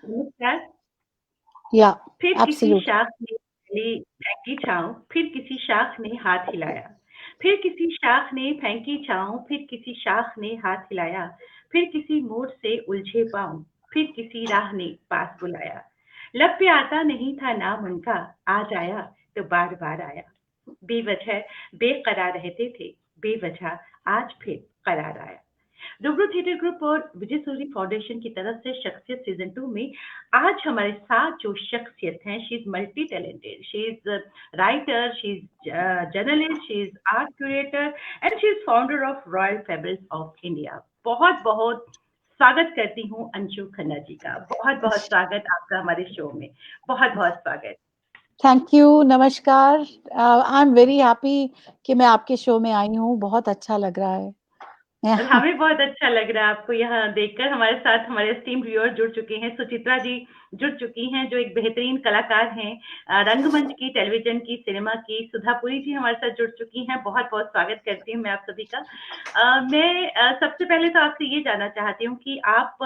नमस्कार। या फिर किसी एब्सोल्युटली। शाख ने फैली फेंकी छाँव, फिर किसी शाख ने हाथ हिलाया। फिर किसी शाख ने फेंकी छाँव, फिर किसी शाख ने हाथ हिलाया। फिर किसी मोड़ से उलझे पाँव, फिर किसी राह ने पास बुलाया। लब पे आता नहीं था नाम उनका, आज आया तो बार-बार आया। बेवजह बेकरार रहते थे, बेवजह आज फिर करार आया। रूबरू थिएटर ग्रुप और विजय सूरी फाउंडेशन की तरफ से शख्सियत सीजन 2 में आज हमारे साथ जो शख्सियत हैं, she is multi talented, she is writer, she is journalist, she is art curator and she is founder of royal fables of India. बहुत बहुत स्वागत करती हूँ अंशु खन्ना जी का। बहुत बहुत स्वागत आपका हमारे शो में। बहुत बहुत स्वागत। थैंक यू, नमस्कार। आई एम वेरी हैप्पी कि मैं आपके शो में आई हूँ, बहुत अच्छा लग रहा है। और हमें बहुत अच्छा लग रहा है आपको यहाँ देखकर। हमारे साथ हमारे स्टीम व्यूअर जुड़ चुके हैं। सुचित्रा जी जुड़ चुकी हैं जो एक बेहतरीन कलाकार हैं, रंगमंच की, टेलीविजन की, सिनेमा की। सुधापुरी जी हमारे साथ जुड़ चुकी हैं। बहुत बहुत स्वागत करती हूँ मैं आप सभी का। मैं सबसे पहले तो आपसे ये जानना चाहती हूँ कि आप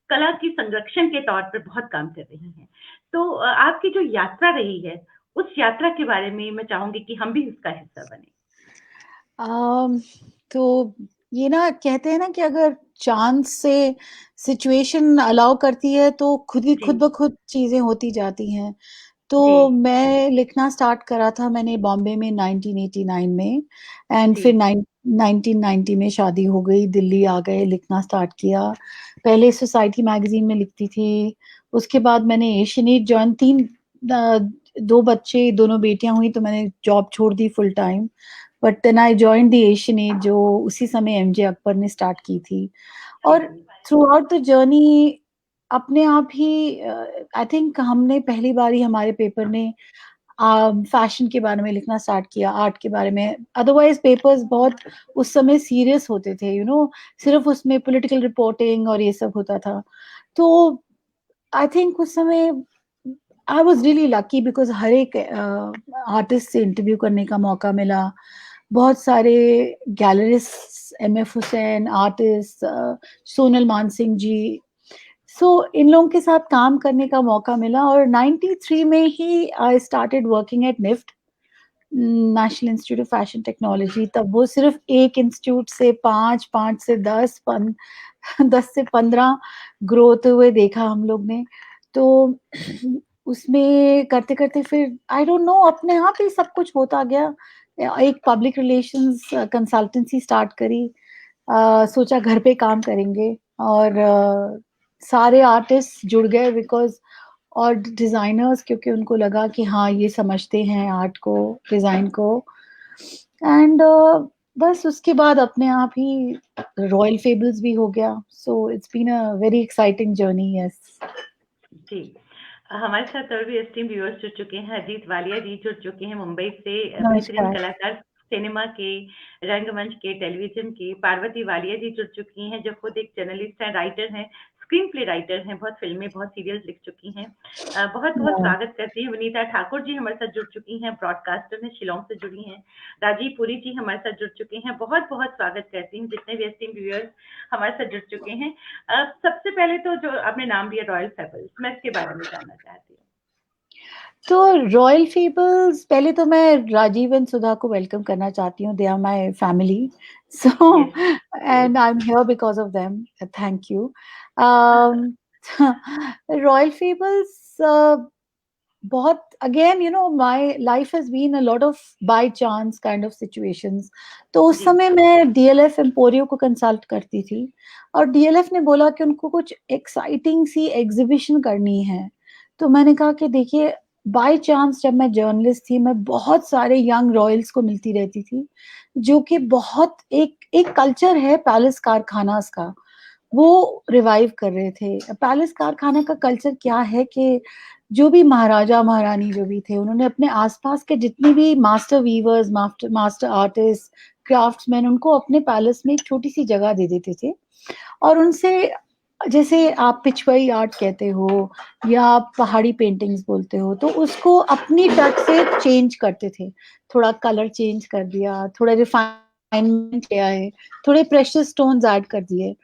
कला की संरक्षण के तौर पर बहुत काम कर रही हैं। तो आपकी जो यात्रा रही है, उस यात्रा के बारे में मैं चाहूंगी कि हम भी उसका हिस्सा बने। um, तो ये ना कहते हैं ना कि अगर चांस से सिचुएशन अलाउ करती है तो जी खुद ब खुद चीजें होती जाती हैं। जी तो मैं लिखना स्टार्ट करा था मैंने बॉम्बे में 1989 में। एंड जी फिर 1990 में शादी हो गई, दिल्ली आ गए, लिखना स्टार्ट किया। पहले सोसाइटी मैगजीन में लिखती थी। उसके बाद मैंने एशियनेट ज्वाइन, दो बच्चे, दोनों बेटियां हुई तो मैंने जॉब छोड़ दी full time. But then I join the Asianet, जो उसी समय एमजे अकबर ने स्टार्ट की थी। जी और थ्रू आउट द जर्नी अपने आप ही आई थिंक हमने पहली बार ही हमारे पेपर ने फैशन के बारे में लिखना स्टार्ट किया, आर्ट के बारे में। अदरवाइज पेपर्स बहुत उस समय सीरियस होते थे, सिर्फ उसमें पॉलिटिकल रिपोर्टिंग और ये सब होता था। तो आई थिंक उस समय I was really lucky because हर एक आर्टिस्ट से इंटरव्यू करने का मौका मिला। बहुत सारे gallerist, M F Hussain artist, Sonal Mansingh ji, so इन लोगों के साथ काम करने का मौका मिला। और 93 में ही I started working at NIFT, National Institute of Fashion Technology. तब वो सिर्फ एक इंस्टीट्यूट से पांच, पांच से 10, 10 से 15 ग्रोथ हुए देखा हम लोग ने। तो उसमें करते करते फिर आई डोंट नो अपने आप ही सब कुछ होता गया। एक पब्लिक रिलेशंस कंसल्टेंसी स्टार्ट करी। सोचा घर पे काम करेंगे, और सारे आर्टिस्ट जुड़ गए बिकॉज, और डिजाइनर्स, क्योंकि उनको लगा कि हाँ ये समझते हैं आर्ट को, डिजाइन को। एंड बस उसके बाद अपने आप ही रॉयल फेबल्स भी हो गया। So it's been a very exciting journey. Yes. जी। हमारे साथ और भी एस्टीम व्यूअर्स जुड़ चुके हैं। अजीत वालिया जी जुड़ चुके हैं मुंबई से, बेहतरीन नमस्कार। कलाकार, सिनेमा के, रंगमंच के, टेलीविजन के। पार्वती वालिया जी जुड़ चुकी हैं जो खुद एक जर्नलिस्ट हैं, राइटर हैं, स्क्रीन प्ले राइटर हैं, बहुत फिल्में, बहुत सीरियल्स लिख चुकी हैं। बहुत बहुत स्वागत करती हैं। वनीता ठाकुर जी हमारे साथ जुड़ चुकी हैं, ब्रॉडकास्टर हैं, शिलोंग से जुड़ी हैं। राजीव पुरी जी हमारे साथ जुड़ चुके हैं। बहुत बहुत स्वागत करती हूँ जितने भी एस्टीम व्यूअर्स हमारे साथ जुड़ चुके हैं। सबसे पहले तो जो आपने नाम लिया रॉयल फेबल्स, मैं इसके बारे में जानना चाहती हूँ। तो रॉयल फेबल्स, पहले तो मैं राजीव एंड सुधा को वेलकम करना चाहती हूँ। They are my family, so yes. And I am here because of them. Thank you. Royal Fables, बहुत, again my life has been a lot of by chance kind of situations. तो उस जी समय मैं DLF Emporio को consult करती थी, और DLF ने बोला कि उनको कुछ एक्साइटिंग सी एग्जीबिशन करनी है। तो मैंने कहा कि देखिए, बाय चांस जब मैं जर्नलिस्ट थी, मैं बहुत सारे यंग रॉयल्स को मिलती रहती थी, जो कि बहुत एक एक कल्चर है पैलेस कारखानास का, वो रिवाइव कर रहे थे। पैलेस कारखाना का कल्चर क्या है कि जो भी महाराजा महारानी जो भी थे, उन्होंने अपने आसपास के जितने भी master weavers, master master artist, craftsman, उनको अपने पैलेस में एक छोटी सी जगह दे देते थे। और उनसे, जैसे आप पिछवाई आर्ट कहते हो या आप पहाड़ी पेंटिंग्स बोलते हो, तो उसको अपनी टच से चेंज करते थे। थोड़ा कलर चेंज कर दिया, थोड़ा रिफाइनमेंट ले आए, थोड़े प्रेशियस स्टोन्स ऐड कर दिए।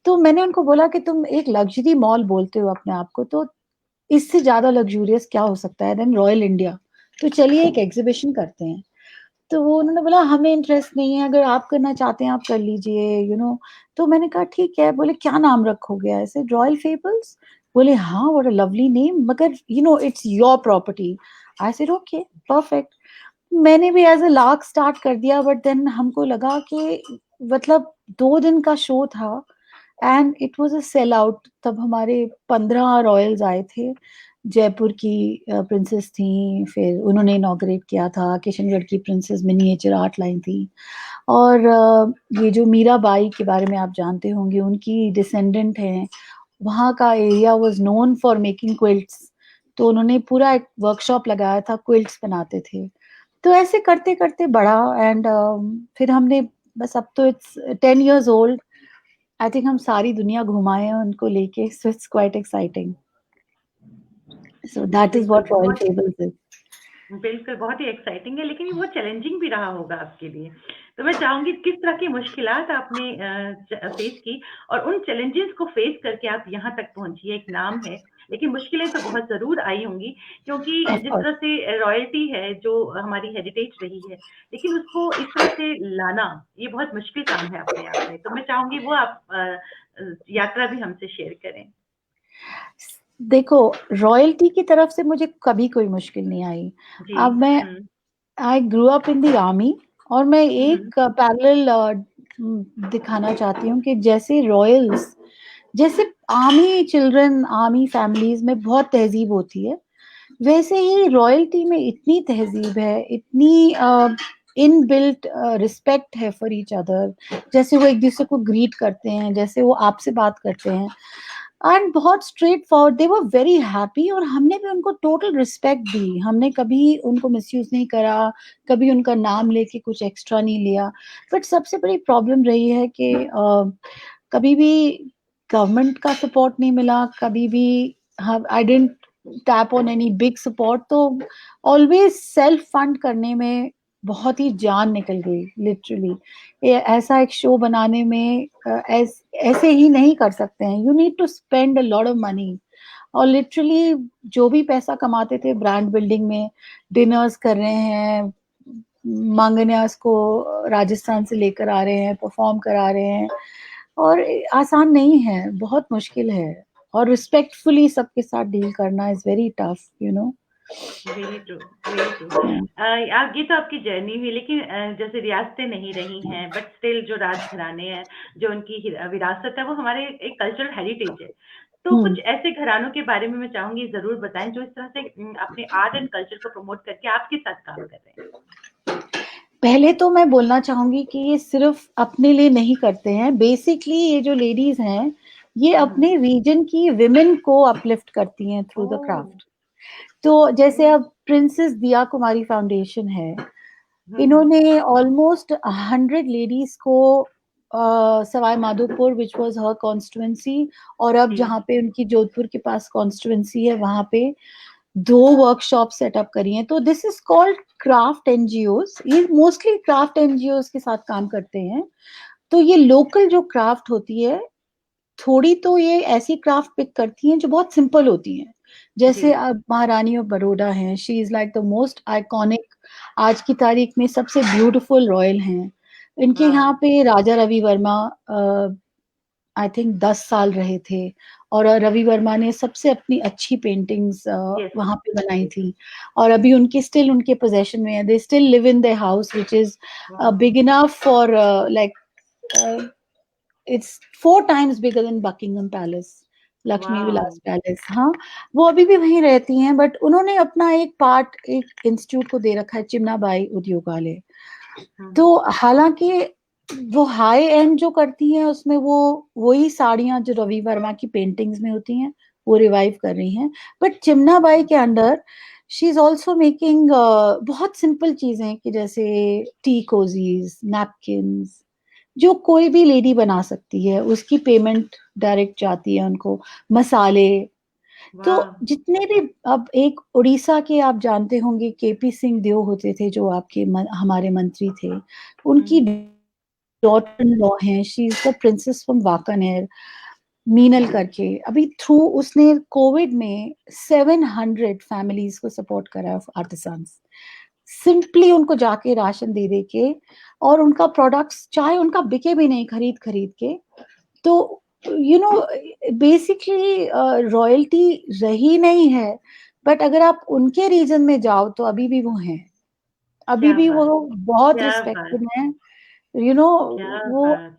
तो मैंने उनको बोला कि तुम एक लग्जरी मॉल बोलते हो अपने आप को, तो इससे ज्यादा लग्जूरियस क्या हो सकता है देन रॉयल इंडिया, तो चलिए एक एग्जीबिशन करते हैं। तो वो उन्होंने बोला हमें इंटरेस्ट नहीं है, अगर आप करना चाहते हैं आप कर लीजिए, तो मैंने कहा ठीक है। बोले क्या नाम रखोगे? ऐसे रॉयल फेबल्स? बोले हाँ, व्हाट अ लवली नेम, मगर it's your property. I said okay, perfect. मैंने भी एज अ लार्क स्टार्ट कर दिया, बट देन हमको लगा कि मतलब 2 दिन का शो था and it was a sell out. तब हमारे 15 रॉयल्स आए थे। जयपुर की प्रिंसेस थी, फिर उन्होंने इनॉग्रेट किया था। किशनगढ़ की प्रिंसेस मिनिएचर आर्ट लाइन थी। और ये जो मीराबाई के बारे में आप जानते होंगे, उनकी डिसेंडेंट हैं। वहाँ का area was known for making quilts, तो उन्होंने पूरा एक वर्कशॉप लगाया था, क्विल्ट्स बनाते थे। तो ऐसे करते करते बढ़ा एंड फिर हमने बस, अब तो it's 10 years old। I think हम सारी दुनिया घुमाए हैं उनको लेके, so it's quite exciting. So that is बिल्कुल, व्हाट रॉयल फेबल्स इज। बिल्कुल, बहुत ही एक्साइटिंग है, लेकिन ये बहुत चैलेंजिंग भी रहा होगा आपके लिए। तो मैं चाहूँगी किस तरह की मुश्किलात आपने फेस की और उन चैलेंजेस को फेस करके आप यहाँ तक पहुँची। एक नाम है, लेकिन मुश्किलें तो बहुत ज़रूर आई होंगी, क्योंकि ऑफ जिस कोर्स। तरह से रॉयल्टी है, जो हमारी हेरिटेज रही है, लेकिन उसको इस तरह से लाना, ये बहुत मुश्किल काम है अपने आप में। तो मैं चाहूँगी वो आप यात्रा भी हमसे शेयर करें। देखो, रॉयल्टी की तरफ से मुझे कभी कोई मुश्किल नहीं आई। जी। अब मैं, हुँ। I grow up in the army, और मैं हुँ, हुँ। एक पैरेलल दिखाना चाहती हूँ कि जैसे रॉयल्स, जैसे आर्मी चिल्ड्रन, आर्मी फैमिलीज में बहुत तहजीब होती है, वैसे ही रॉयल्टी में इतनी तहजीब है, इतनी इनबिल्ट रिस्पेक्ट है फॉर ईच अदर। जैसे वो एक दूसरे को ग्रीट करते हैं, जैसे वो आपसे बात करते हैं, एंड बहुत straight forward, they were very happy. और हमने भी उनको टोटल रिस्पेक्ट दी, हमने कभी उनको मिसयूज नहीं करा, कभी उनका नाम लेके कुछ एक्स्ट्रा नहीं लिया। बट सबसे बड़ी प्रॉब्लम रही है कि कभी भी गवर्नमेंट का सपोर्ट नहीं मिला, कभी भी I didn't tap on any big support. तो ऑलवेज सेल्फ फंड करने में बहुत ही जान निकल गई लिटरली। ऐसा एक शो बनाने में ऐसे ही नहीं कर सकते हैं, you need to spend a lot of money. और लिटरली जो भी पैसा कमाते थे ब्रांड बिल्डिंग में, डिनर्स कर रहे हैं, मांगन्यास को राजस्थान से लेकर आ रहे हैं, परफॉर्म करा रहे हैं। और आसान नहीं है, बहुत मुश्किल है। और रिस्पेक्टफुली सबके साथ डील करना is very tough. Very true, very true. ये तो आपकी जर्नी हुई, लेकिन जैसे रियासतें नहीं रही हैं, बट स्टिल जो राजघराने हैं, जो उनकी विरासत है, वो हमारे एक कल्चरल हेरिटेज है। तो हम्म। कुछ ऐसे घरानों के बारे में मैं चाहूंगी ज़रूर बताएं, जो इस तरह से अपने आर्ट एंड कल्चर को प्रमोट करके आपके साथ काम कर रहे हैं। पहले तो मैं बोलना चाहूंगी कि ये सिर्फ अपने लिए नहीं करते हैं, बेसिकली ये जो लेडीज हैं, ये हम्म। अपने रीजन की विमेन को अपलिफ्ट करती हैं थ्रू द ओह। क्राफ्ट। तो जैसे हम्म। अब प्रिंसेस दिया कुमारी फाउंडेशन है, हम्म। इन्होंने ऑलमोस्ट 100 लेडीज को Sawai Madhopur which was her constituency, और अब जी। जहाँ पे उनकी जोधपुर के पास कॉन्स्टिट्युएंसी है, वहां पे 2 वर्कशॉप सेटअप करी हैं। तो this is called craft NGOs. ये मोस्टली क्राफ्ट एनजीओज के साथ काम करते हैं। तो ये लोकल जो क्राफ्ट होती है, थोड़ी तो ये ऐसी क्राफ्ट पिक करती हैं जो बहुत सिंपल होती हैं। जी। जैसे अब महारानी ऑफ बड़ौदा हैं, she is like the most iconic, आज की तारीख में सबसे ब्यूटीफुल रॉयल हैं। इनके वाह। यहाँ पे राजा रवि वर्मा आई थिंक 10 साल रहे थे, और रवि वर्मा ने सबसे अपनी अच्छी पेंटिंग्स यस। वहां पे बनाई थी। और अभी उनके स्टिल उनके पोजेशन में है, they still live in their house which is वाह। Big enough for like it's 4 times bigger than Buckingham Palace, Lakshmi वाह। विलास पैलेस। हाँ, वो अभी भी वहीं रहती हैं, बट उन्होंने अपना एक पार्ट एक इंस्टीट्यूट को दे रखा है, चिमनाबाई उद्योगालय। हम्म। तो हालांकि वो हाई एंड जो करती हैं, उसमें वो वही साड़ियां जो रवि वर्मा की पेंटिंग्स में होती हैं, वो रिवाइव कर रही हैं। बट चिमनाबाई के under she is also making बहुत सिंपल चीजें, कि जैसे टी कोजीज, नैपकिन्स, जो कोई भी लेडी बना सकती है, उसकी पेमेंट डायरेक्ट जाती है उनको। मसाले, तो वाह। जितने भी, अब एक उड़ीसा के आप जानते होंगे, केपी सिंह देव होते थे, जो आपके हमारे मंत्री थे, उनकी हम्म। डॉटर इन लॉ हैं, she is the princess from Wankaner, Meenal करके। अभी थ्रू उसने कोविड में 700 फैमिलीज को सपोर्ट करा, आर्टिसंस, सिंपली उनको जाके राशन दे दे के, और उनका प्रोडक्ट्स चाहे उनका बिके भी नहीं खरीद खरीद के। तो यू नो बेसिकली रॉयल्टी रही नहीं है, बट अगर आप उनके रीजन में जाओ तो अभी भी वो हैं, अभी क्या भी वो बात, बहुत क्या बात, रिस्पेक्टेड हैं, यू नो। क्या वो बात।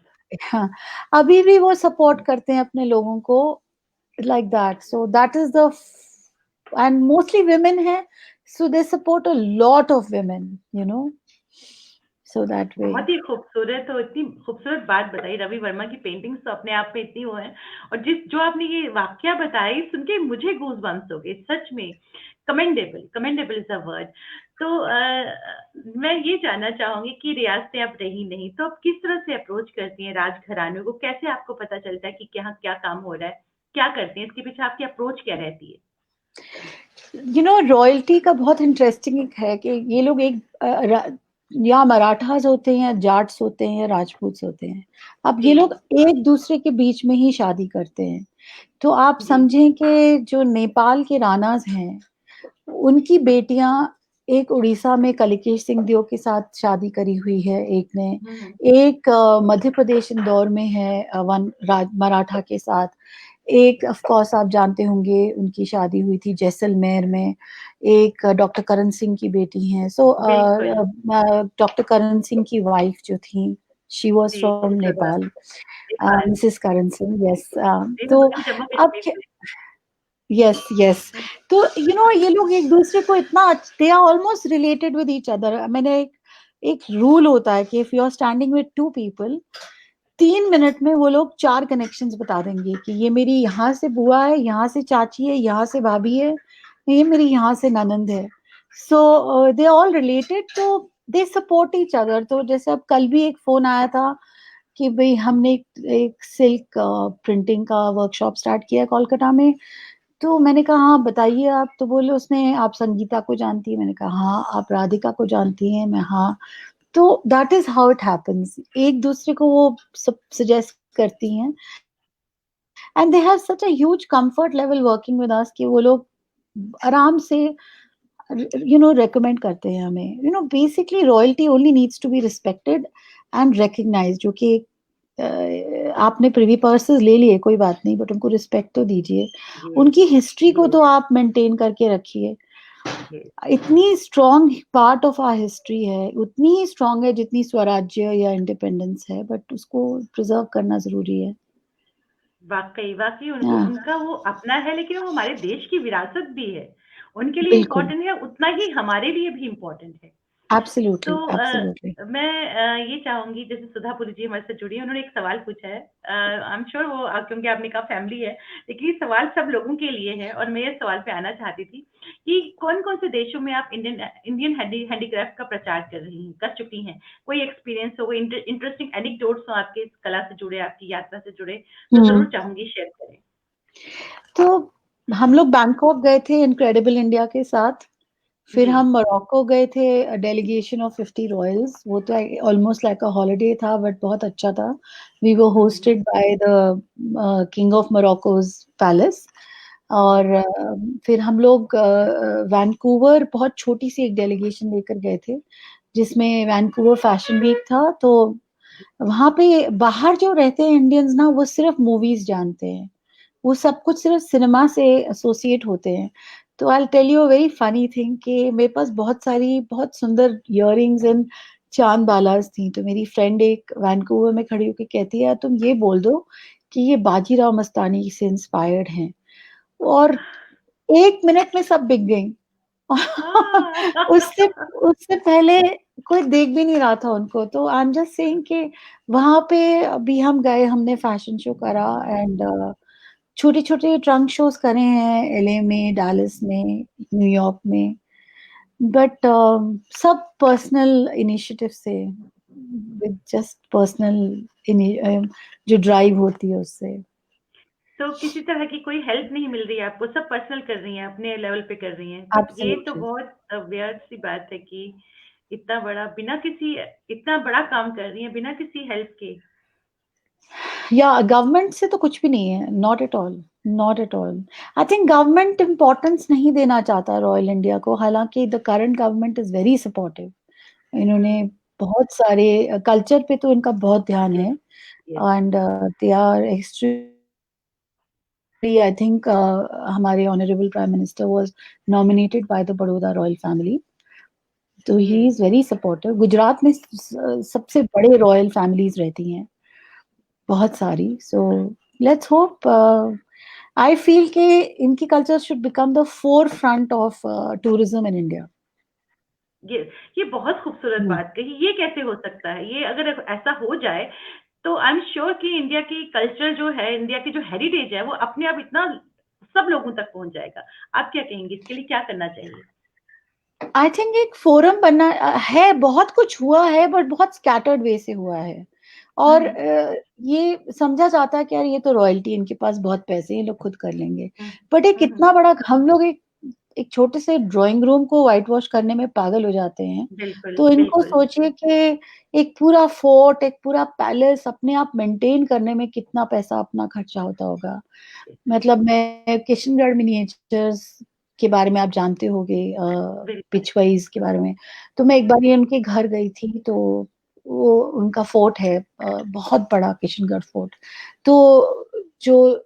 हाँ, अभी भी वो सपोर्ट करते हैं अपने लोगों को, like that. So that is the and mostly women hai, so they support a lot of women, you know, so that way. बहुत ही खूबसूरत और इतनी खूबसूरत बात बताई। रवि वर्मा की पेंटिंग्स तो अपने आप में इतनी वो है, और जो आपने ये वाक्या बताई सुन के मुझे गूज बम्स हो गए सच में। Commendable, commendable is the word. तो मैं ये जानना चाहूंगी कि रियासतें अब रही नहीं, तो अब किस तरह से अप्रोच करती हैं राजघरानों को? कैसे आपको पता चलता है कि क्या क्या काम हो रहा है, क्या करते हैं, इसके पीछे आपकी अप्रोच क्या रहती है? You know, रॉयल्टी का बहुत इंटरेस्टिंग है कि ये लोग एक या मराठास होते हैं, या जाट्स होते हैं, या राजपूत होते हैं, अब जी ये लोग एक दूसरे के बीच में ही शादी करते हैं। तो आप जी। समझें कि जो नेपाल के रानाज हैं, उनकी बेटियां, एक उड़ीसा में कलिकेश सिंह देव के साथ शादी करी हुई है एक ने, हम्म। एक मध्य प्रदेश इंदौर में है वन राज मराठा के साथ, एक ऑफ कोर्स आप जानते होंगे उनकी शादी हुई थी जैसलमेर में, एक डॉक्टर करण सिंह की बेटी हैं। सो बिल्कुल। डॉक्टर करण सिंह की वाइफ जो थी, शी वाज जी, from Sudha, Nepal, Nepal. Mrs Karan Singh, yes. जी, मैं तो वही जम्मू अब कश्मीर से। यस यस, तो यू नो ये लोग एक दूसरे को इतना, they are almost related with each other. मैंने एक रूल होता है कि if you are standing with two people, 3 minute में वो लोग 4 कनेक्शंस बता देंगे कि ये मेरी यहाँ से बुआ है, यहाँ से चाची है, यहाँ से भाभी है, ये मेरी यहाँ से ननंद है। सो दे ऑल रिलेटेड, तो दे सपोर्ट ईच अदर। तो जैसे अब कल भी एक फोन आया था कि भाई हमने एक सिल्क प्रिंटिंग का वर्कशॉप स्टार्ट किया है कोलकाता में। तो मैंने कहा हाँ बताइए आप, तो बोले उसने आप संगीता को जानती है, मैंने कहा हाँ। आप राधिका को जानती हैं, मैं हाँ। तो that is how it happens, एक दूसरे को वो सब सजेस्ट करती हैं, and they have such a huge comfort level working with us कि वो लोग आराम से रेकमेंड करते हैं हमें। Basically royalty only needs to be respected and recognise, जो कि आपने प्रिवी पर्सेस ले लिए कोई बात नहीं, बट उनको रिस्पेक्ट तो दीजिए, ये उनकी हिस्ट्री को तो आप मेंटेन करके रखिए। ये इतनी strong part of our history है, उतनी ही स्ट्रॉन्ग है जितनी स्वराज्य या इंडिपेंडेंस है, बट उसको प्रिजर्व करना जरूरी है। वाकई वाकई उनको, हाँ, उनका वो अपना है, लेकिन वो हमारे देश की विरासत भी है। उनके लिए बिल्कुल, इम्पोर्टेंट है, उतना ही हमारे लिए भी इम्पोर्टेंट है। तो एब्सोल्युटली एब्सोल्युटली। मैं ये चाहूंगी, जैसे सुधापुरी जी हमारे से जुड़ी है, उन्होंने एक सवाल पूछा है। आई एम श्योर वो क्योंकि आपने कहा फैमिली है, लेकिन ये सवाल सब लोगों के लिए है, और मैं इस सवाल पे आना चाहती थी कि कौन कौन से देशों में आप इंडियन इंडियन हैंडीक्राफ्ट का प्रचार कर चुकी हैं? कोई एक्सपीरियंस हो, कोई इंटरेस्टिंग एनिक्डोट्स हो आपके इस कला से जुड़े, आपकी यात्रा से जुड़े, तो हम्म, जरूर चाहूंगी शेयर करें। तो हम लोग बैंकॉक गए थे इनक्रेडिबल इंडिया के साथ, फिर जी। हम मोरक्को गए थे डेलीगेशन ऑफ 50 रॉयल्स। वो तो ऑलमोस्ट लाइक अ हॉलिडे था, बट बहुत अच्छा था। We were hmm. Hosted by the king of Morocco's palace. जी। और फिर हम लोग वैंकूवर बहुत छोटी सी एक डेलीगेशन लेकर गए थे, जिसमें वैंकूवर फैशन वीक था। तो वहां पे बाहर जो रहते हैं इंडियंस ना, वो सिर्फ मूवीज जानते हैं, वो सब कुछ सिर्फ सिनेमा से एसोसिएट होते हैं। तो I tell you a very funny thing कि मेरे पास बहुत सारी बहुत सुंदर इयररिंग्स एंड चांद बालास थी। तो मेरी फ्रेंड एक वैंकूवर में खड़ी होकर कहती है तुम ये बोल दो कि ये बाजीराव मस्तानी से इंस्पायर्ड हैं, और 1 मिनट में सब बिक गई। उससे हाँ। उससे पहले कोई देख भी नहीं रहा था उनको। तो आई एम जस्ट सेइंग कि वहां पे अभी हम गए, हमने फैशन शो करा, एंड छोटे छोटे ट्रंक शोज करे हैं एलए में, डालस में, न्यूयॉर्क में, बट सब पर्सनल इनिशिएटिव से, विद जस्ट पर्सनल जो ड्राइव होती है उससे। तो किसी तरह की कोई हेल्प नहीं मिल रही है आपको, सब पर्सनल कर रही हैं, अपने लेवल पे कर रही हैं, बट ये तो एब्सोल्युटली। बहुत वियर्ड सी बात है कि इतना बड़ा बिना किसी, इतना बड़ा काम कर रही है बिना किसी हेल्प के। या गवर्नमेंट से तो कुछ भी नहीं है, not at all, not at all. I think government importance नहीं देना चाहता रॉयल इंडिया को, हालांकि the current government is very supportive. इन्होंने हम्म। बहुत सारे कल्चर पे तो इनका बहुत ध्यान यस। है, yes. And they are extremely, I think हमारे honourable prime minister was nominated by the Baroda royal family, तो ही yes. Is very supportive. Gujarat में सबसे बड़े रॉयल फैमिलीज रहती हैं, बहुत सारी। So let's hope, I feel कि इनकी culture should become the forefront of tourism in India. ये ये बहुत खूबसूरत बात कही। ये कैसे हो सकता है? ये अगर ऐसा हो जाए तो आई एम श्योर कि इंडिया की कल्चर जो है, इंडिया की जो हेरिटेज है, वो अपने आप इतना सब लोगों तक पहुंच जाएगा। आप क्या कहेंगे, इसके लिए क्या करना चाहिए? आई थिंक एक फोरम बनना है, बहुत कुछ हुआ है बट बहुत स्कैटर्ड वे से हुआ है, और हम्म। ये समझा जाता है कि यार ये तो रॉयल्टी, इनके पास बहुत पैसे हैं, ये लोग खुद कर लेंगे। हम्म। बट एक हम्म। इतना बड़ा, हम लोग एक छोटे से ड्राइंग रूम को व्हाइट वॉश करने में पागल हो जाते हैं, बिल्कुल, तो इनको बिल्कुल। सोचिए कि एक पूरा फोर्ट, एक पूरा पैलेस अपने आप मेंटेन करने में कितना पैसा अपना खर्चा होता होगा। मतलब मैं किशनगढ़ मिनिएचर्स के बारे में आप जानते होंगे, बिल्कुल। पिछवाईज के बारे में। तो मैं एक बार ये उनके घर गई थी, तो वो उनका फोर्ट है, बहुत बड़ा किशनगढ़ फोर्ट। तो जो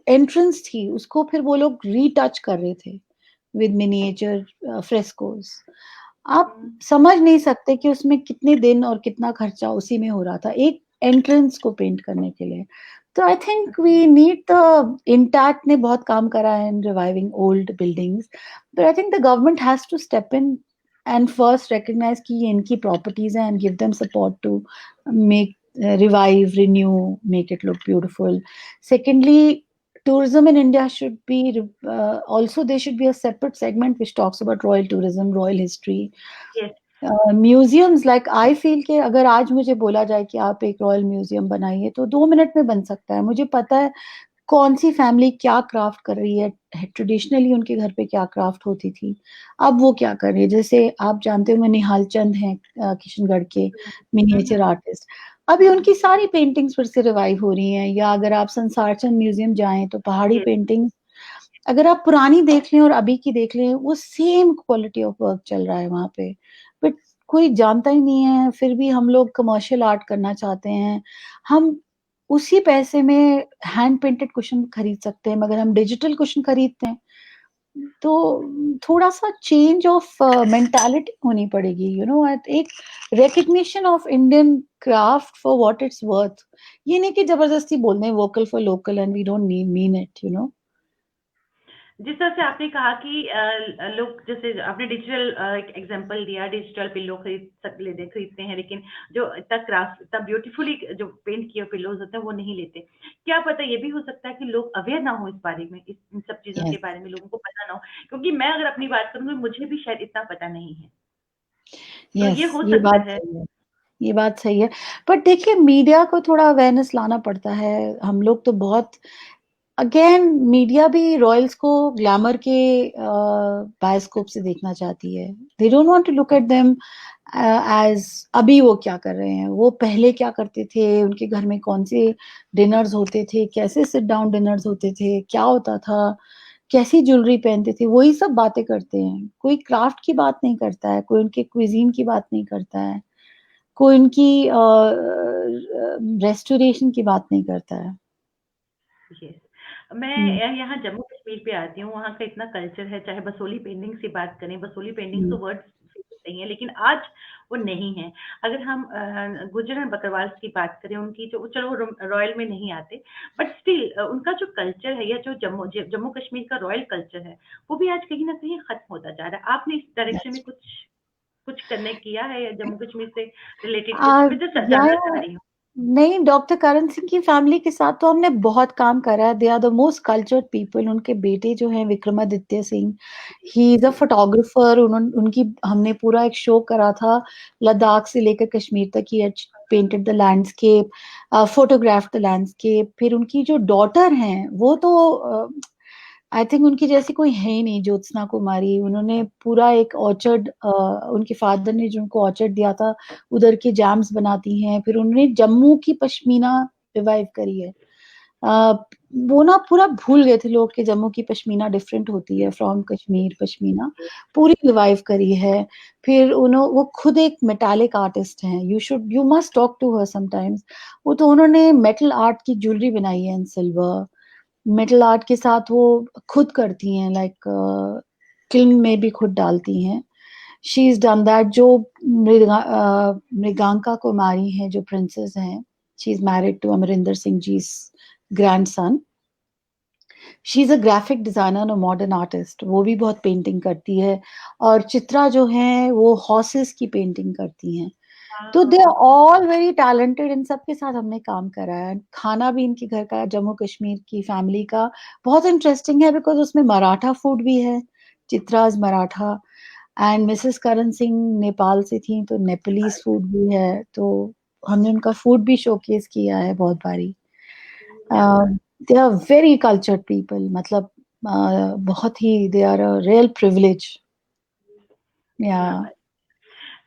एंट्रेंस थी उसको फिर वो लोग रीटच कर रहे थे विद मिनिएचर फ्रेस्कोस। आप हम्म। समझ नहीं सकते कि उसमें कितने दिन और कितना खर्चा उसी में हो रहा था, एक एंट्रेंस को पेंट करने के लिए। तो I think we need the, INTACH ने बहुत काम करा है in reviving old buildings, but I think the government has to step in and first recognise कि ये इनकी प्रॉपर्टीज हैं, and give them support to make, revive, renew, make it look beautiful. Secondly, tourism in India should be, also there should be a separate segment which talks about royal tourism, royal history. Yes. Museums, like I feel कि अगर आज मुझे बोला जाए कि आप एक royal museum बनाइए तो 2 मिनट में बन सकता है। मुझे पता है कौन सी फैमिली क्या क्राफ्ट कर रही है, ट्रेडिशनली उनके घर पे क्या क्राफ्ट होती थी, अब वो क्या कर रही है। जैसे आप जानते होंगे निहाल चंद हैं, किशनगढ़ के मिनिएचर आर्टिस्ट, अभी उनकी सारी पेंटिंग्स फिर से रिवाइव हो रही हैं। या अगर आप संसार चंद म्यूजियम जाएं तो पहाड़ी यस। पेंटिंग्स, अगर आप पुरानी देख लें और अभी की देख लें, वो सेम क्वालिटी ऑफ वर्क चल रहा है वहां पे, बट कोई जानता ही नहीं है। फिर भी हम लोग कमर्शियल आर्ट करना चाहते हैं। हम उसी पैसे में हैंड पेंटेड कुशन खरीद सकते हैं, मगर हम डिजिटल कुशन खरीदते हैं। तो थोड़ा सा चेंज ऑफ मेंटालिटी होनी पड़ेगी, एक recognition of Indian craft for what it's worth. ये नहीं कि जबरदस्ती बोल दें vocal for local and we don't mean it. जिस तरह से आपने कहा कि लोग, जैसे आपने डिजिटल एग्जांपल दिया, डिजिटल पिल्लो खरीदते हैं, लेकिन जो इतना क्राफ्ट, इतना ब्यूटीफुली जो पेंट किए पिल्लोज होते हैं वो नहीं लेते। क्या पता ये भी हो सकता है कि लोग अवेयर ना हो इस बारे में, इन सब चीजों के यस, बारे में लोगों को पता ना हो। क्योंकि मैं अगर अपनी बात करूँ, मुझे भी शायद इतना पता नहीं है। तो ये यस, हो ये सकता बात है। सही है, ये बात सही है। पर देखिए मीडिया को थोड़ा अवेयरनेस लाना पड़ता है। हम लोग तो बहुत, अगेन मीडिया भी रॉयल्स को ग्लैमर के बायोस्कोप से देखना चाहती है। They don't want to look at them as अभी वो क्या कर रहे हैं, वो पहले क्या करते थे, उनके घर में कौन से डिनर्स होते थे, कैसे सिट डाउन डिनर्स होते थे, क्या होता था, कैसी ज्वेलरी पहनते थे, वही सब बातें करते हैं। कोई क्राफ्ट की बात नहीं करता है, कोई उनके क्विजीन की बात नहीं करता है, कोई उनकी रेस्टोरेशन की बात नहीं करता है। यस। मैं हम्म, यहाँ जम्मू कश्मीर पे आती हूँ, वहाँ का इतना कल्चर है। चाहे बसोली पेंटिंग की बात करें, बसोली पेंटिंग तो हम्म, वर्ड नहीं है, लेकिन आज वो नहीं है। अगर हम गुर्जर एंड बकरवाल की बात करें, उनकी जो, चलो रॉयल में नहीं आते, बट स्टिल उनका जो कल्चर है, या जो जम्मू कश्मीर का रॉयल कल्चर है, वो भी आज कहीं ना कहीं खत्म होता जा रहा है। आपने इस डायरेक्शन में that's कुछ कुछ करने किया है, या जम्मू कश्मीर से रिलेटेड कुछ? right. मैं जस्ट जानना चाह या रही हूँ। नहीं, डॉक्टर करण सिंह की फैमिली के साथ तो हमने बहुत काम करा है। They are the most cultured people. उनके बेटे जो हैं Vikramaditya Singh, he is a photographer. उनकी हमने पूरा एक शो करा था, लद्दाख से लेकर कश्मीर तक। He painted the landscape, photograph the landscape. फिर उनकी जो डॉटर हैं वो तो आई थिंक उनकी जैसी कोई है ही नहीं, ज्योत्सना कुमारी। उन्होंने पूरा एक ऑर्चर्ड, उनके फादर ने जो उनको ऑर्चर्ड दिया था, उधर के जैम्स बनाती हैं। फिर उन्होंने जम्मू की पश्मीना रिवाइव करी है। अ, वो ना पूरा भूल गए थे लोग कि जम्मू की पश्मीना डिफरेंट होती है फ्रॉम कश्मीर पश्मीना। पूरी रिवाइव करी है। फिर उन्होंने, वो खुद एक मेटालिक आर्टिस्ट हैं, you must talk to her sometimes. वो तो उन्होंने मेटल आर्ट की ज्वेलरी बनाई है इन सिल्वर। मेटल आर्ट के साथ वो खुद करती हैं, लाइक फिल्म में भी खुद डालती हैं। She is done that. जो मृगांका कुमारी हैं, जो प्रिंसेस हैं, she is married to Amarinder Singh ji grandson. She is a graphic designer और मॉडर्न आर्टिस्ट, वो भी बहुत पेंटिंग करती है। और चित्रा जो है वो हॉर्सेस की पेंटिंग करती हैं। तो they are all very talented. इन सब के साथ हमने काम करा है। खाना भी इनके घर का, जम्मू कश्मीर की फैमिली का, बहुत इंटरेस्टिंग है बिकॉज उसमें मराठा फूड भी है, चित्राज मराठा। एंड मिसेस करण सिंह नेपाल से थी, तो नेपालीज फूड भी है। तो हमने उनका फूड भी शोकेस किया है बहुत बारी। They are very cultured people, मतलब बहुत ही, they are a real privilege. या क्या बात।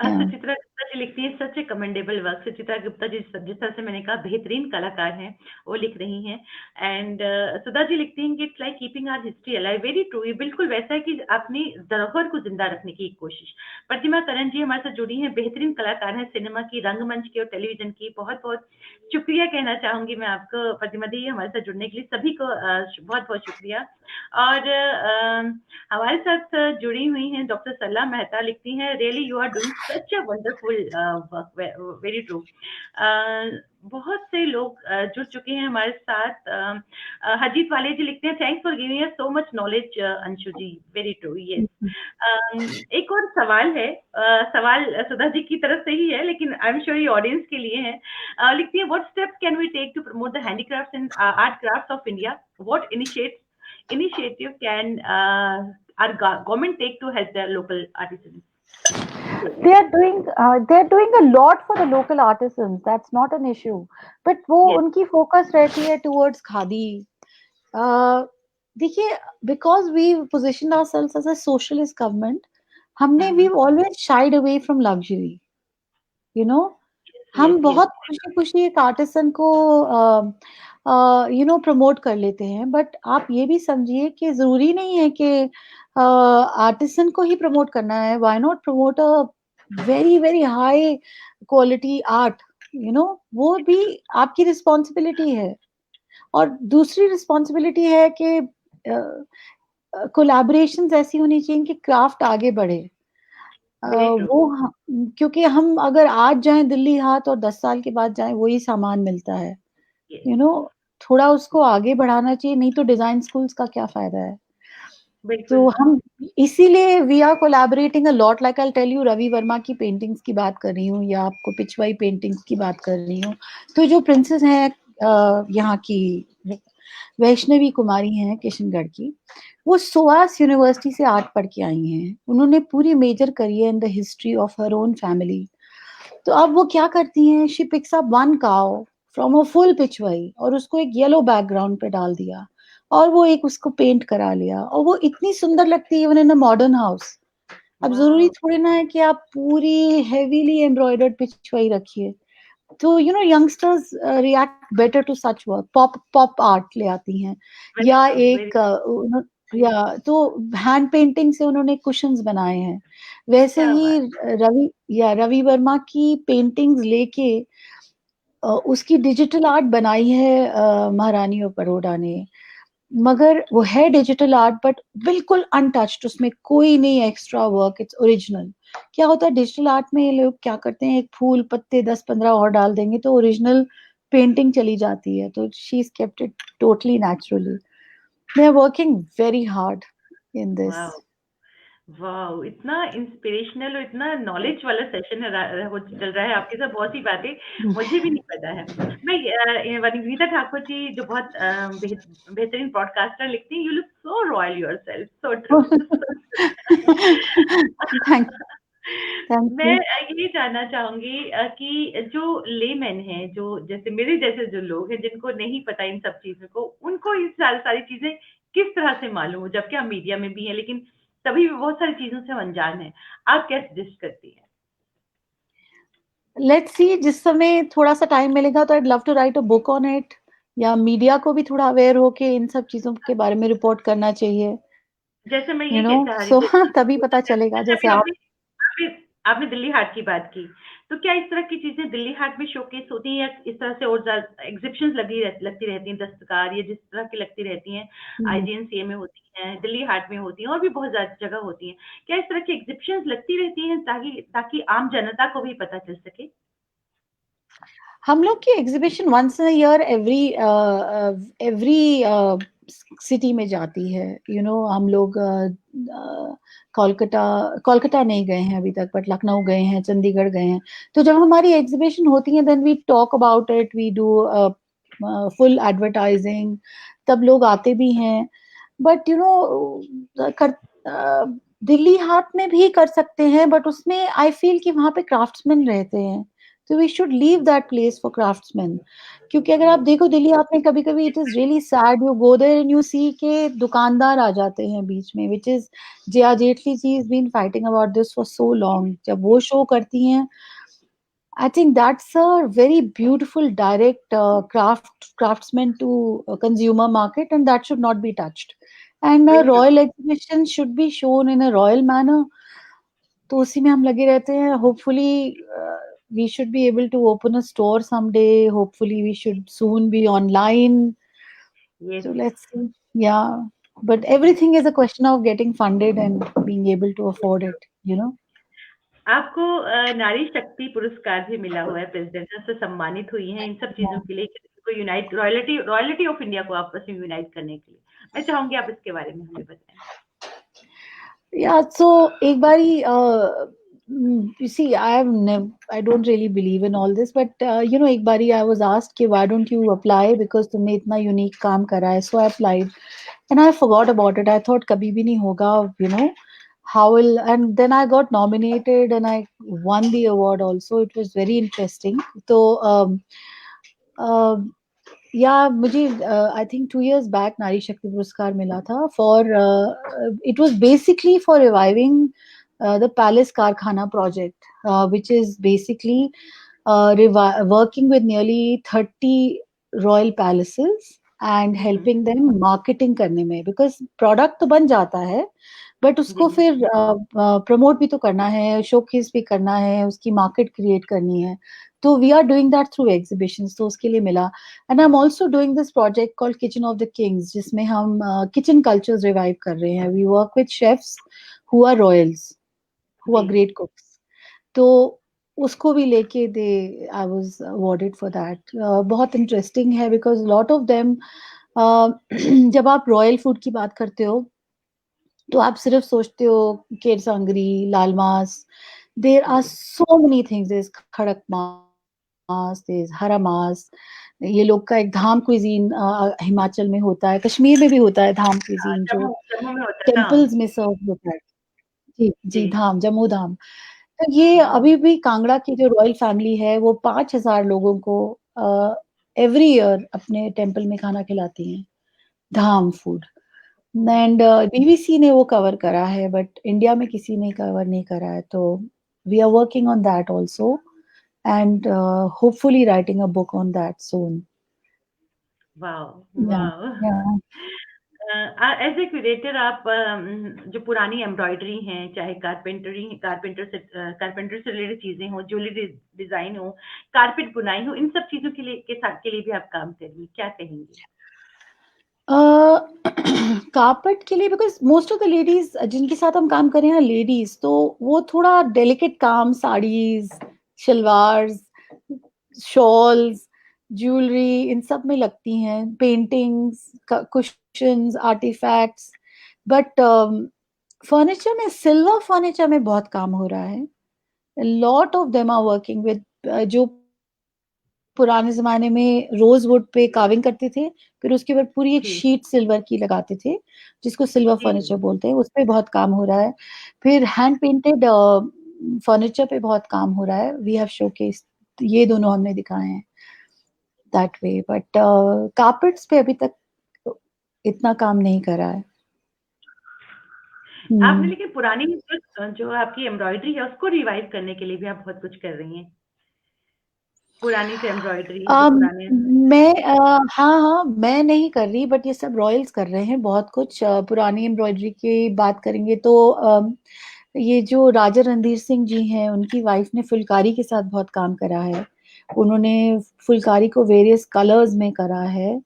या सुचित्रा गुप्ता जी लिखती हैं, such a commendable work. Suchitra Gupta ji जिस तरह से मैंने कहा बेहतरीन कलाकार हैं, वो लिख रही हैं। एंड सुधा जी लिखती हैं कि it's like keeping our history alive. Very true, ये बिल्कुल वैसा है कि अपनी धरोहर को जिंदा रखने की कोशिश। प्रतिमा करण जी हमारे साथ जुड़ी हैं, बेहतरीन कलाकार हैं, सिनेमा की, रंगमंच की और टेलीविजन की। बहुत बहुत शुक्रिया कहना चाहूंगी मैं आपको प्रतिमा दी हमारे साथ जुड़ने के लिए। सभी को बहुत बहुत शुक्रिया। और हमारे साथ जुड़ी हुई हैं डॉक्टर सल्ला मेहता, लिखती हैं, really you are doing such a wonderful work. Very true. बहुत से लोग जुड़ चुके हैं हमारे साथ। हजीत वाले जी लिखते हैं, thanks for giving us so much knowledge Anshu ji. Very true, yes. एक और सवाल है, सवाल सुधा जी की तरफ से ही है, लेकिन आई एम श्योर ये ऑडियंस के लिए है। लिखती है, what steps can we take to promote the handicrafts and art crafts of India? What initiative can our government take to help their local artisans? they are doing a lot for the local artisans. That's not an issue. But वो Yes. उनकी focus रहती है towards khadi. देखिए, because we positioned ourselves as a socialist government, हमने Mm-hmm. we've always shied away from luxury, you know। Yes, हम yes. बहुत खुशी खुशी एक आर्टिसन को प्रमोट कर लेते हैं। बट आप ये भी समझिए कि जरूरी नहीं है कि आर्टिसन को ही प्रमोट करना है। Why not promote a very very high quality art, वो भी आपकी रिस्पॉन्सिबिलिटी है। और दूसरी रिस्पॉन्सिबिलिटी है कि कोलैबोरेशंस ऐसी होनी चाहिए कि क्राफ्ट आगे बढ़े। Very true. क्योंकि हम अगर आज जाएं दिल्ली हाट और 10 साल के बाद जाएं वही सामान मिलता है। Yes. यू you नो थोड़ा उसको आगे बढ़ाना चाहिए, नहीं तो डिजाइन स्कूल्स का क्या फायदा है। बिल्कुल। तो हम इसीलिए we are collaborating a lot. Like I tell you, Ravi Varma की पेंटिंग्स की बात कर रही हूँ या आपको पिछवाई पेंटिंग्स की बात कर रही हूँ। तो जो प्रिंसेस हैं यहाँ की, वैष्णवी कुमारी हैं किशनगढ़ की, वो सोआस यूनिवर्सिटी से आर्ट पढ़ के आई हैं। उन्होंने पूरी मेजर करी है in the history of her own family. तो अब वो क्या करती हैं, she picks up one cow from a full Pichwai और उसको एक येलो बैकग्राउंड पे डाल दिया, और वो एक उसको पेंट करा लिया, और वो इतनी सुंदर लगती है even in a modern house. अब जरूरी Wow. थोड़ी ना है कि आप पूरी हेवीली एम्ब्रॉयडर्ड पिचवाई रखिए। तो youngsters react better to such work. Pop pop art ले आती हैं, Very या true. Very एक या तो हैंड पेंटिंग से उन्होंने कुशन्स बनाए हैं। वैसे क्या बात। ही रवि वर्मा की पेंटिंग्स लेके उसकी डिजिटल आर्ट बनाई है महारानी ऑफ बड़ौदा ने। मगर वो है डिजिटल आर्ट बट बिल्कुल अनटच्ड, उसमें कोई नहीं एक्स्ट्रा वर्क, इट्स ओरिजिनल। क्या होता है डिजिटल आर्ट में, ये लोग क्या करते हैं, एक फूल पत्ते 10-15 और डाल देंगे तो ओरिजिनल पेंटिंग चली जाती है। तो she is kept it totally naturally. They are working very hard in this. वाह। वाह, इतना इंस्पिरेशनल और इतना नॉलेज वाला सेशन वो चल रहा है आपके साथ, बहुत सी बातें मुझे भी नहीं पता है। मैं वनीता ठाकुर जी जो बहुत बेहतरीन ब्रॉडकास्टर लिखती हैं, you look so royal yourself, so true. Thank thank मैं यू। ये जानना चाहूंगी कि जो लेमैन हैं, जो जैसे मेरे जैसे जो लोग हैं जिनको नहीं पता इन सब चीजों को, उनको ये सारी सारी चीजें किस तरह से मालूम हो, जबकि हम मीडिया में भी हैं, लेकिन तभी भी बहुत सारी चीजों से हम अनजान हैं। आप क्या सजेस्ट करती हैं? लेट्स सी, जिस समय थोड़ा सा टाइम मिलेगा तो I love to write a book on it, या मीडिया को भी थोड़ा अवेयर होके इन सब चीजों के बारे में रिपोर्ट करना चाहिए, जैसे मैं यू ये नो। चाह रही सो थी, तभी पता चलेगा, जैसे जैसे अभी आप। आपने आपने दिल्ली हाट की बात की, तो क्या इस तरह की चीजें दिल्ली हाट में शोकेस होती हैं, या इस तरह से और ज्यादा एग्जिबिशंस लगती रहती हैं, दस्तकार ये जिस तरह की लगती रहती हैं, हम्म। आईजीएनसीए में होती हैं, दिल्ली हाट में होती हैं, और भी बहुत ज्यादा जगह होती हैं, क्या इस तरह की एग्जिबिशंस लगती रहती हैं ताकि ताकि आम जनता को भी पता चल सके? हम लोग की exhibition once in year every every city में जाती है, यू नो। हम लोग कोलकाता कोलकाता नहीं गए हैं अभी तक, बट लखनऊ गए हैं, चंडीगढ़ गए हैं। तो जब हमारी एग्जीबिशन होती है, then we talk about it, we do full advertising, तब लोग आते भी हैं। बट यू नो, कर दिल्ली हाट में भी कर सकते हैं, बट उसमें आई फील कि वहां पे क्राफ्ट्समैन रहते हैं, तो we should leave that place for craftsman. क्योंकि अगर आप यस। देखो दिल्ली हाट में कभी कभी it is really sad, you go there and you see के दुकानदार आ जाते हैं बीच में, which is Jaya Jaitley, she is been fighting about this for so long. जब वो शो करती हैं, I think that's a very beautiful direct craftsman to consumer market, and that should not be touched. And a very true. royal exhibition should be shown in a royal manner. तो उसी में हम लगे रहते हैं. Hopefully, we should be able to open a store someday. Hopefully, we should soon be online. Yes. So let's see. Yeah, but everything is a question of getting funded and being able to afford it. You know. आपको नारी शक्ति पुरस्कार भी मिला हुआ है, president से सम्मानित हुई हैं इन सब चीजों के लिए, को unite royalty royalty of India को आपस में यूनाइट करने के लिए। मैं चाहूंगी आप इसके बारे में हमें बताएं। Yeah, so एक बारी you see, I don't really believe in all this, but you know, एक बारी I was asked कि why don't you apply because तुमने इतना unique काम करा है, so I applied and I forgot about it. I thought कभी भी नहीं होगा, you know, how will, and then I got nominated and I won the award also. It was very interesting. तो uh, या मुझे आई थिंक 2 years बैक नारी शक्ति पुरस्कार मिला था for, it was basically for reviving the palace कारखाना project, which is basically working with nearly 30 royal palaces and hmm. helping them marketing करने में, because product तो बन जाता है, बट जी। उसको फिर प्रमोट भी तो करना है, शोकेस भी करना है, उसकी मार्केट क्रिएट करनी है। तो we are doing that through exhibitions, तो उसके लिए मिला। And I am also doing this project called kitchen of the kings, जिसमें हम किचन कल्चर्स रिवाइव कर रहे हैं। We work with chefs who are royals, who are जी। Great cooks. तो उसको भी लेके दे I was awarded for that. बहुत इंटरेस्टिंग है बिकॉज लॉट ऑफ देम, जब आप रॉयल फूड की बात करते हो तो आप सिर्फ सोचते हो केरसांगरी, लाल मांस, देर आर जी। So many things, khad maas, hara मांस। ये लोग का एक धाम क्विजीन हिमाचल में होता है, कश्मीर में भी होता है धाम क्विजीन, जो जम्मू जम्मू में होता है धाम। टेम्पल्स में सर्व होता है। जी जी। जी, धाम, जम्मू धाम। तो ये अभी भी कांगड़ा की जो रॉयल फैमिली है वो 5,000 लोगों को एवरी ईयर अपने टेम्पल में खाना खिलाती हैं, धाम फूड। एंड बीबीसी ने वो कवर करा है, बट इंडिया में किसी ने कवर नहीं करा है। तो we are working on that also and hopefully writing a book on that soon. वाह या वाह। या एज ए क्यूरेटर आप जो पुरानी एम्ब्रॉयडरी हैं, चाहे कारपेंटर से रिलेटेड चीजें हो, ज्वेलरी डिजाइन हो, कारपेट बुनाई हो, इन सब चीजों के लिए भी आप काम करिए, क्या कहेंगे? कारपेट के लिए, because most of the ladies जिनके साथ हम काम कर रहे हैं लेडीज, तो वो थोड़ा डेलिकेट काम, साड़ीज, शलवार्स, शॉल्स, ज्वेलरी, इन सब में लगती हैं, paintings, cushions, artefacts. But furniture में, सिल्वर फर्नीचर में बहुत काम हो रहा है। Lot of them are working with, जो पुराने जमाने में रोज वुड पे कार्विंग करते थे, फिर उसके ऊपर पूरी एक जी। शीट सिल्वर की लगाते थे, जिसको सिल्वर जी। फर्नीचर बोलते हैं, उस पे बहुत काम हो रहा है। फिर हैंड पेंटेड फर्नीचर पे बहुत काम हो रहा है। वी हैव शोकेस, ये दोनों हमने दिखाए हैं दैट वे, बट कारपेट्स पे अभी तक इतना काम नहीं करा है। आपने लेकिन पुरानी जो आपकी एम्ब्रॉयडरी है उसको रिवाइव करने के लिए भी आप बहुत कुछ कर रही हैं। पुरानी से एम्ब्रॉयडरी जो अम, पुराने मैं हाँ हाँ मैं नहीं कर रही, बट ये सब रॉयल्स कर रहे हैं बहुत कुछ। पुरानी एम्ब्रॉयडरी की बात करेंगे तो ये जो राजा रणधीर सिंह जी हैं, उनकी वाइफ ने फुलकारी के साथ बहुत काम करा है। उन्होंने फुलकारी को वेरियस कलर्स में करा है।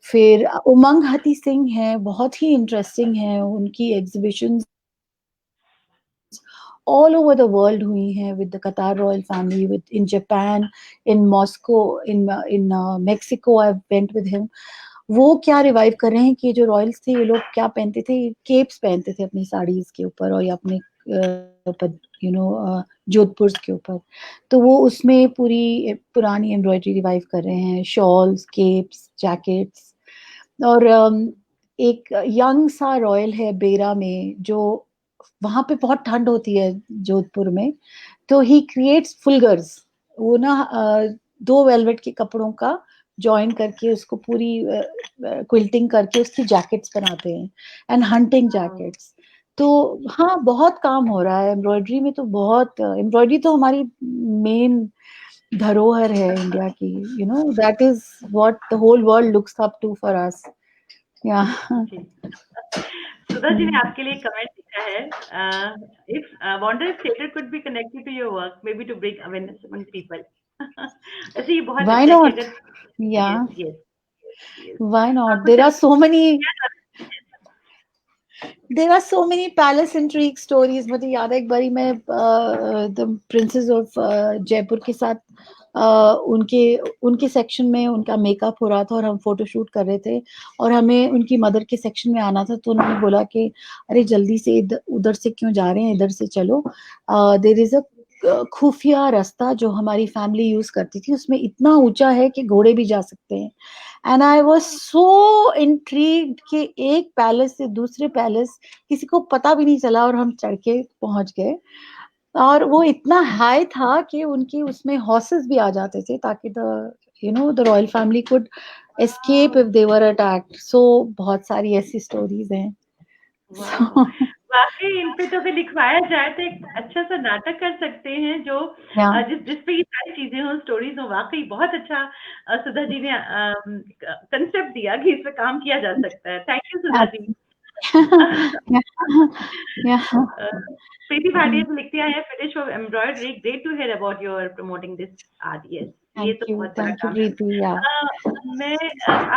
फिर उमंग हती सिंह हैं, बहुत ही इंटरेस्टिंग है, उनकी exhibition all over the world हुई हैं with the Qatar royal family, with in Japan, in Moscow, in Mexico I went with him. वो क्या रिवाइव कर रहे हैं कि जो रॉयल्स थे, ये लोग क्या पहनते थे, केप्स पहनते थे अपनी साड़ीज के ऊपर और या अपने जोधपुर के ऊपर। तो वो उसमें पूरी पुरानी एम्ब्रॉयडरी रिवाइव कर रहे हैं, शॉल्स, केप्स, जैकेट्स। और एक यंग सा रॉयल है बेरा में, जो वहां पे बहुत ठंड होती है जोधपुर में, तो ही क्रिएट्स फुलगर्स। वो ना दो वेलवेट के कपड़ों का जॉइन करके उसको पूरी क्विल्टिंग करके उसकी जैकेट्स बनाते हैं, एंड हंटिंग जैकेट्स। तो हाँ, बहुत काम हो रहा है एम्ब्रॉयडरी में। तो बहुत एम्ब्रॉयडरी तो हमारी मेन धरोहर है इंडिया की। That is what the whole world looks up to for us. या जी। सुधा जी ने आपके लिए कमेंट लिखा है, if wonder if theatre could be connected to your work may be to bring awareness among people. वैसे ये बहुत व्हाई अच्छा है कि नॉट? अगर या yes yes yes why not? कुछ there are so many palace intrigue stories. मुझे याद है एक बारी मैं द प्रिंसेस ऑफ जयपुर के साथ उनके उनके सेक्शन में उनका मेकअप हो रहा था और हम फोटो शूट कर रहे थे, और हमें उनकी मदर के सेक्शन में आना था। तो उन्होंने बोला कि अरे जल्दी से उधर से क्यों जा रहे हैं, इधर से चलो। देर इज अ खुफिया रास्ता जो हमारी फैमिली यूज करती थी, उसमें इतना ऊंचा है कि घोड़े भी जा सकते हैं। And I was so intrigued कि एक पैलेस से दूसरे पैलेस किसी को पता भी नहीं चला और हम चढ़ के पहुंच गए। और वो इतना हाई था कि उनकी उसमें हॉर्सेस भी आ जाते थे, ताकि the royal family could escape if they were attacked. So बहुत सारी ऐसी स्टोरीज हैं। वाह! So, वाक़ई इन पे तो अगर लिखवाया जाए तो एक अच्छा-सा नाटक कर सकते हैं जो yeah. जिस पे ये सारी चीज़ें हों, स्टोरीज़ हों, वाक़ई बहुत अच्छा सुधा जी ने कांसेप्ट दिया कि इस पे काम किया जा सकता है। Thank you Sudha ji. yeah. Yeah. Uh, Preeti Bhatia ji लिखते हैं finish of embroidery great to hear about your promoting this art. Yes, ये तो बहुत बड़ा Thank you, काम है। Preeti. Yeah. मैं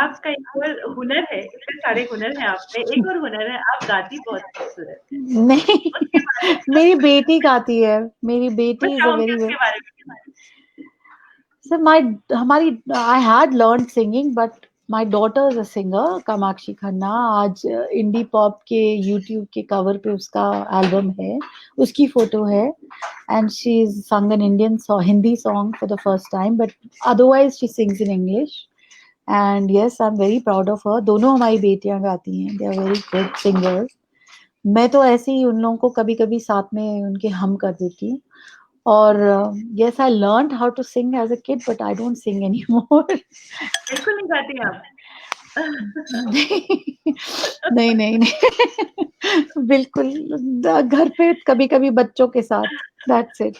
आपका एक और हुनर है, इतने सारे हुनर हैं आप में, एक और हुनर है, आप गाती बहुत खूबसूरत हैं। नहीं, उसके बारे में मेरी बेटी गाती है। मेरी मैं बेटी इज अ चाहूँगी वेरी उसके वेरी बारे में। So हमारी I had learned singing, but my daughter is a singer, Kamakshi Khanna. आज इंडी पॉप के यूट्यूब के कवर पे उसका एल्बम है, उसकी फोटो है। And she is sung an Indian song, Hindi song for the first time, but otherwise she sings in English. And yes, I'm very proud of her. दोनों हमारी बेटियां गाती हैं, they are very good singers. मैं तो ऐसे ही उन लोगों को कभी कभी साथ में उनके हम कर देती हूँ। और yes, I learned how to sing as a kid, but I don't sing anymore. बिल्कुल नहीं गाती आप। नहीं नहीं नहीं, बिल्कुल। घर पे कभी कभी बच्चों के साथ, that's it.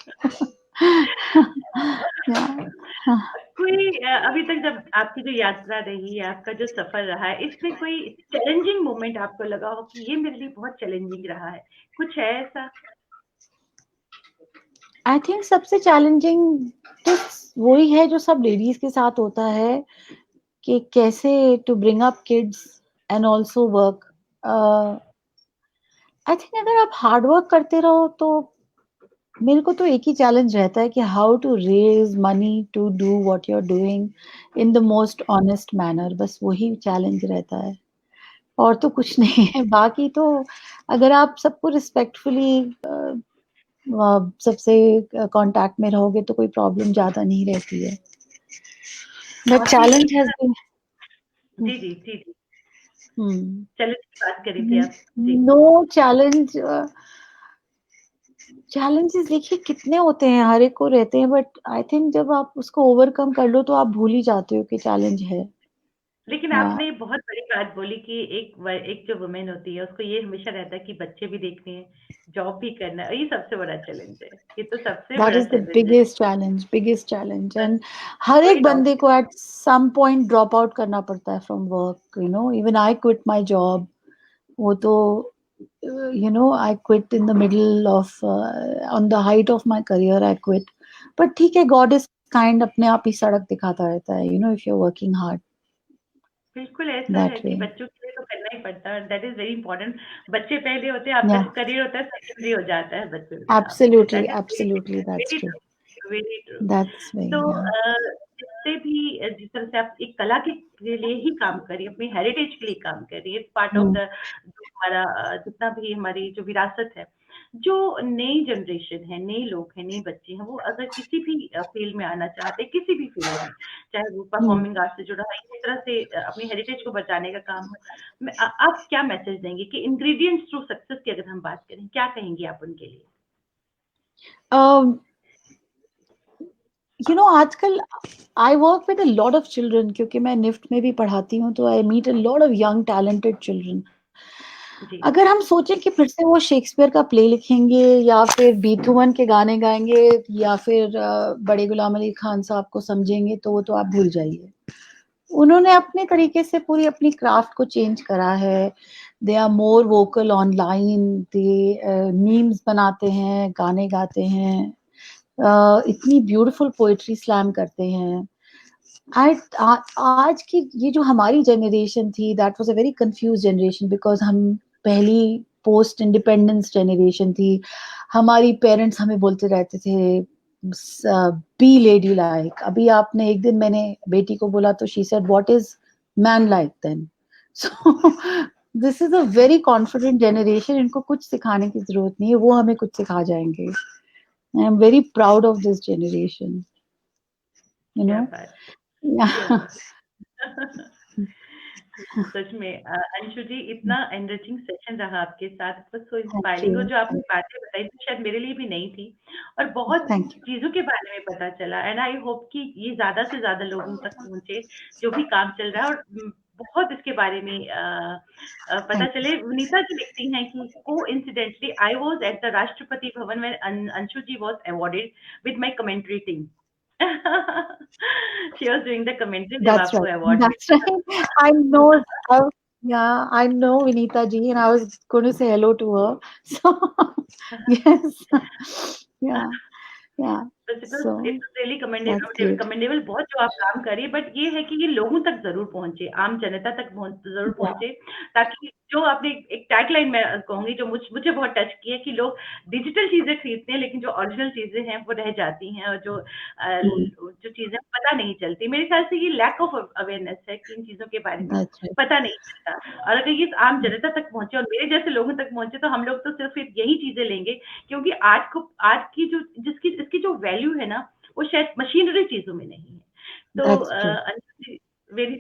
Yeah. कोई अभी तक जब आपकी जो यात्रा रही है, आपका जो सफ़र रहा है, इसमें कोई चैलेंजिंग मोमेंट आपको लगा हो कि ये मेरे लिए बहुत चैलेंजिंग रहा है? कुछ है ऐसा? आई थिंक सबसे चैलेंजिंग तो वही है जो सब लेडीज के साथ होता है, कि कैसे to bring up kids and also work. I think अगर आप हार्ड वर्क करते रहो तो मेरे को तो एक ही चैलेंज रहता है कि how to raise money to do what you are doing in the most honest manner. बस वही चैलेंज रहता है, और तो कुछ नहीं है। बाकी तो अगर आप सबको रिस्पेक्टफुली सबसे कांटेक्ट में रहोगे तो कोई प्रॉब्लम ज्यादा नहीं रहती है। बट बहुत ही चैलेंज हैज बीन जी, जी, जी, जी। चैलेंज की बात कर रही थी आप। जी। No challenge. चैलेंजेस देखिए कितने होते हैं, हर एक को रहते हैं, बट आई थिंक जब आप उसको ओवरकम कर लो तो आप भूल ही जाते हो कि चैलेंज है। लेकिन या आपने बहुत बड़ी बात बोली कि एक जो वुमेन होती है उसको ये हमेशा रहता है कि बच्चे भी देखने हैं, जॉब भी करना है, ये सबसे बड़ा चैलेंज है। ये तो सबसे दैट बड़ा इज द चैलेंज है। बिगेस्ट चैलेंज एंड हर कोई एक बंदे डॉक्टर को at some point drop out करना पड़ता है from work, you know, even I quit my job. वो तो you know, I quit in the middle of on the height of my career, I quit. But ठीक है, God is kind, अपने आप ही सड़क दिखाता रहता है, you know, if you're working hard बिल्कुल ऐसा है that कि way. बच्चों के लिए तो करना ही पड़ता है, दैट इज़ वेरी इम्पोर्टेंट। बच्चे पहले होते हैं, आपका Yeah, जो करियर होता है सेकेंडरी हो जाता है बच्चों के सामने। absolutely, that is absolutely, that's very true. True, very true. That's way, तो yeah. जिससे भी जिस तरह से आप एक कला के लिए ही काम कर रही है, अपनी हेरिटेज के लिए काम कर रही है, it's part of Hmm. The जो हमारा जितना भी हमारी जो विरासत है। जो नई जनरेशन है, नए लोग हैं, नए बच्चे हैं, वो अगर किसी भी फील्ड में आना चाहते हैं, किसी भी फील्ड में, चाहे वो Hmm. परफॉर्मिंग आर्ट से जुड़ा है, इस तरह से अपनी हेरिटेज को बचाने का काम हो, आप क्या मैसेज देंगे कि इंग्रेडिएंट्स टू सक्सेस की अगर हम बात करें, क्या कहेंगी आप उनके लिए? Um, you know, आजकल I work with a lot of children क्योंकि मैं निफ्ट में भी पढ़ाती हूँ, तो I meet a lot of young talented children. जी। अगर हम सोचें कि फिर से वो शेक्सपियर का प्ले लिखेंगे या फिर बीथोवन के गाने गाएंगे या फिर बड़े गुलाम अली खान साहब को समझेंगे, तो वो तो आप भूल जाइए। उन्होंने अपने तरीके से पूरी अपनी क्राफ्ट को चेंज करा है। They are more vocal online, they memes बनाते हैं, गाने गाते हैं, इतनी ब्यूटीफुल पोएट्री स्लैम करते हैं। आज की ये जो हमारी जनरेशन थी, that was a very confuse generation because हम पहली पोस्ट इंडिपेंडेंस जनरेशन थी। हमारी पेरेंट्स हमें बोलते रहते थे बी लेडी लाइक। अभी आपने एक दिन मैंने बेटी को बोला तो she said what is man like then. So this is a very confident generation, इनको कुछ सिखाने की जरूरत नहीं है, वो हमें कुछ सिखा जाएंगे। I am very proud of this generation, you क्या नो। बात है! क्या या बात सच में अंशु जी इतना एनरिचिंग सेशन रहा आपके साथ, बस सो थैंक इंस्पायरिंग, और यू, जो आपने बातें बताई तो शायद मेरे लिए भी नहीं थी, और बहुत थैंक यू। चीज़ों के बारे में पता चला, एंड आई होप कि ये ज़्यादा से ज़्यादा लोगों तक पहुँचे, जो भी काम चल रहा है, और बहुत इसके बारे में पता थैंक चले। विनीता जी लिखती हैं कि coincidentally I was at the Rashtrapati Bhavan when Anshu ji was awarded with my commentary team. She was doing the commentary जब That's आपको right. अवार्ड That's मिला right. I know. I, yeah, I know Vinita ji, and I was going to say hello to her. So, yes. Yeah, yeah. बस it So, was really that's great. Commendable बहुत जो आप काम कर रही है, but ये है कि ये लोगों तक ज़रूर पहुँचे, आम जनता तक ज़रूर Yeah. पहुँचे, ताकि जो आपने एक टैगलाइन मैं कहूँगी जो मुझे बहुत टच की है कि लोग डिजिटल चीज़ें खरीदते हैं, लेकिन जो ओरिजिनल चीज़ें हैं वो रह जाती हैं, और Mm, जो चीज़ें पता नहीं चलती। मेरे ख्याल से ये लैक ऑफ अवेयरनेस है कि इन चीज़ों के बारे में that's right. पता नहीं चलता, और अगर ये आम जनता तक पहुँचे और मेरे जैसे लोगों तक पहुँचे, तो हम लोग तो सिर्फ़ यही चीज़ें लेंगे, क्योंकि आज की जो इसकी जो वैल्यू है ना, वो शायद मशीनरी चीज़ों में नहीं है। तो That's true. Anshu ji, very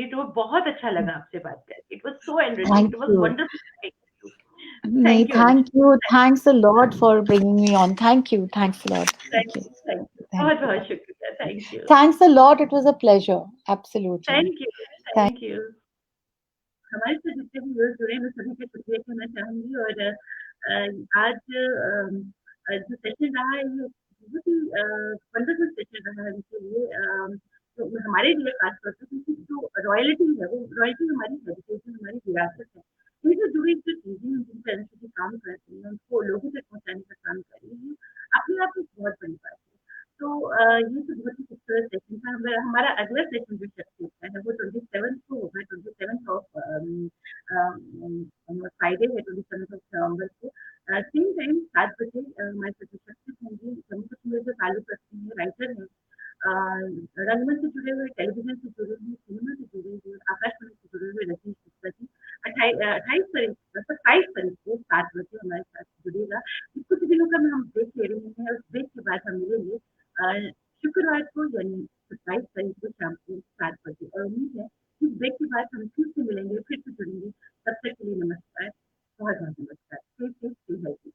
true, बहुत अच्छा लगा आपसे बात करके। It was so enriching, Thank it was you. Wonderful talking to you. Nee, thank you Anshu. thank you. Thanks a lot for bringing me on. Thank you. Thanks a lot. Thank Thank you. Thank you. Thank you. बहुत-बहुत शुक्रिया। Thank you. Thanks a lot. It was a pleasure. Absolutely. Thank you, Thank thank you. हमारे साथ जितने भी viewers जुड़े हैं, मैं सभी का शुक्रिया कहना चाहूँगी, और आज जो सेशन रहा है ये बहुत ही वंडरफुल सेशन रहा है उनके लिए, तो हमारे लिए खास तौर पे, क्योंकि जो रॉयल्टी है वो रॉयल्टी हमारी हेरिटेज है, हमारी विरासत है। इनसे जुड़ी जो चीज़ें हैं, जिन तरह से काम करती हैं, उनको लोगों तक पहुँचाने का काम कर रही है, अपने आप में बहुत बड़ी बात है। तो ये तो बहुत ही खूबसूरत सेशन था। हमारा अगला सेशन जो होता है वो 27th को होगा, 27th ऑफ फ्राइडे है, 27th ऑफ नवंबर को सेम टाइम 7 बजे। हमारे साथ उपस्थित होंगे जम्मू कश्मीर से ताल्लुक रखते हैं, राइटर हैं, रंगमंच से जुड़े हुए, टेलीविजन से जुड़े हुए, सिनेमा से जुड़े हुए, आकाशवाणी से जुड़े हुए रजनीश गुप्ता जी 28 तारीख को 7 बजे हमारे साथ जुड़ेगा। कुछ दिनों का हम ब्रेक ले रहे हैं, उस ब्रेक के बाद हम मिलेंगे शुक्रवार को, यानी 27 तारीख को शाम को 7 बजे, और उम्मीद है कि ब्रेक के बाद हम फिर से मिलेंगे, फिर से जुड़ेंगे। तब तक के लिए नमस्कार, बहुत बहुत नमस्कार। Stay safe, stay healthy.